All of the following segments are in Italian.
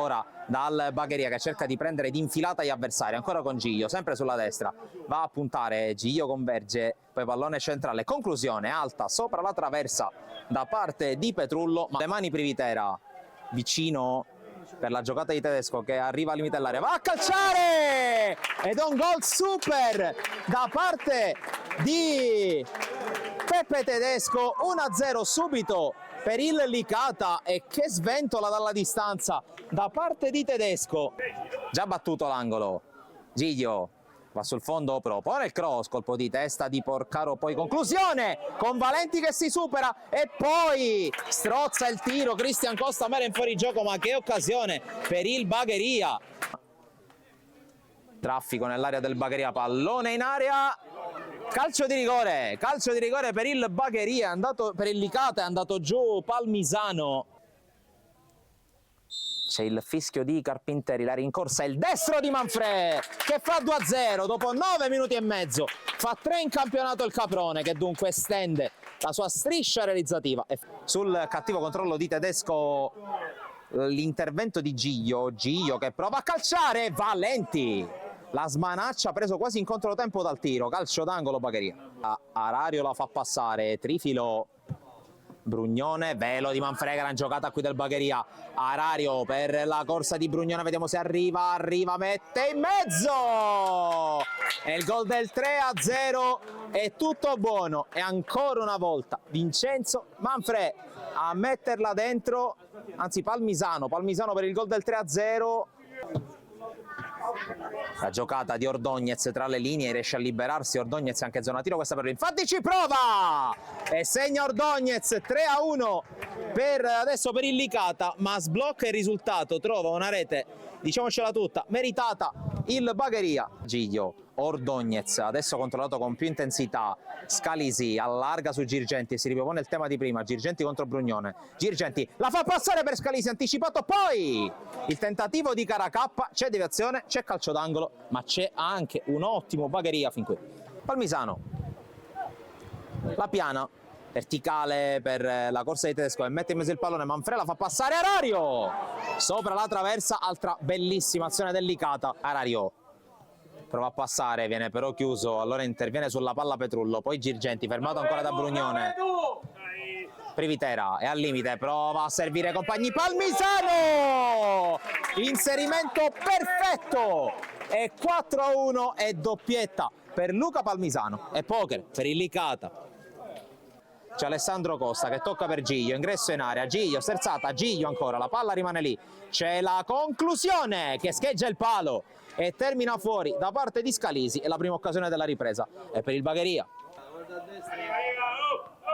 ora dal Bagheria, che cerca di prendere d'infilata gli avversari, ancora con Giglio, sempre sulla destra, va a puntare, Giglio converge, poi pallone centrale, conclusione alta sopra la traversa da parte di Petrullo, ma le mani Privitera vicino per la giocata di Tedesco che arriva al limite dell'area, va a calciare ed è un gol super da parte di Peppe Tedesco, 1-0 subito per il Licata, e che sventola dalla distanza da parte di Tedesco. Già battuto l'angolo, Giglio va sul fondo, propone il cross, colpo di testa di Porcaro, poi conclusione con Valenti che si supera e poi strozza il tiro Cristian Costa, ma era in fuorigioco, ma che occasione per il Bagheria. Traffico nell'area del Bagheria, pallone in area, calcio di rigore per il Bagheria, è andato, per il Licata è andato giù Palmisano. C'è il fischio di Carpinteri, la rincorsa, il destro di Manfred che fa 2-0 dopo 9 minuti e mezzo, fa 3 in campionato il Caprone, che dunque estende la sua striscia realizzativa. E sul cattivo controllo di Tedesco l'intervento di Giglio che prova a calciare, Valenti la smanaccia, preso quasi in controtempo dal tiro, calcio d'angolo Bagheria. Arario la fa passare, trifilo Brugnone, velo di Manfredi, gran giocata qui del Bagheria, Arario per la corsa di Brugnone, vediamo se arriva, mette in mezzo e il gol del 3-0 è tutto buono, e ancora una volta Vincenzo Manfredi a metterla dentro, anzi Palmisano per il gol del 3-0. La giocata di Ordóñez tra le linee, riesce a liberarsi Ordóñez anche zona tiro, questa per lui, infatti ci prova e segna Ordóñez, 3-1 per adesso per il Licata, ma sblocca il risultato, trova una rete, diciamocela tutta, meritata il Bagheria. Giglio, Ordóñez, adesso controllato con più intensità, Scalisi allarga su Girgenti, si ripropone il tema di prima, Girgenti contro Brugnone, Girgenti la fa passare per Scalisi, anticipato, poi il tentativo di Caracappa, c'è deviazione, c'è calcio d'angolo, ma c'è anche un ottimo Bagheria fin qui. Palmisano, la piana, verticale per la corsa di Tedesco e mette in mezzo il pallone, Manfredi la fa passare, Arario sopra la traversa, altra bellissima azione del Licata. Arario prova a passare, viene però chiuso, allora interviene sulla palla Petrullo, poi Girgenti fermato ancora da Brugnone, Privitera è al limite, prova a servire compagni, Palmisano, inserimento perfetto e 4-1 e doppietta per Luca Palmisano e poker per il Licata. C'è Alessandro Costa che tocca per Giglio, ingresso in area, Giglio, sterzata, Giglio ancora, la palla rimane lì, c'è la conclusione che scheggia il palo e termina fuori da parte di Scalisi, e la prima occasione della ripresa è per il Bagheria.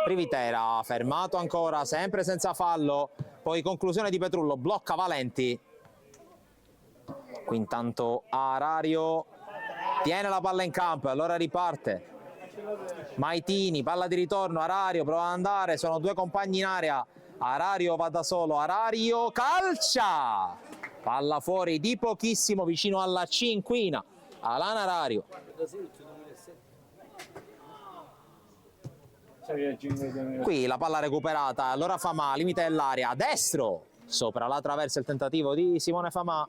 Privitera fermato ancora, sempre senza fallo, poi conclusione di Petrullo, blocca Valenti. Qui intanto Arario tiene la palla in campo e allora riparte Maitini, palla di ritorno, Arario prova ad andare, sono due compagni in area, Arario va da solo, Arario calcia, palla fuori di pochissimo vicino alla cinquina, Alan Arario. Qui la palla recuperata, allora Famà, limite dell'area, destro, sopra la traversa il tentativo di Simone Famà,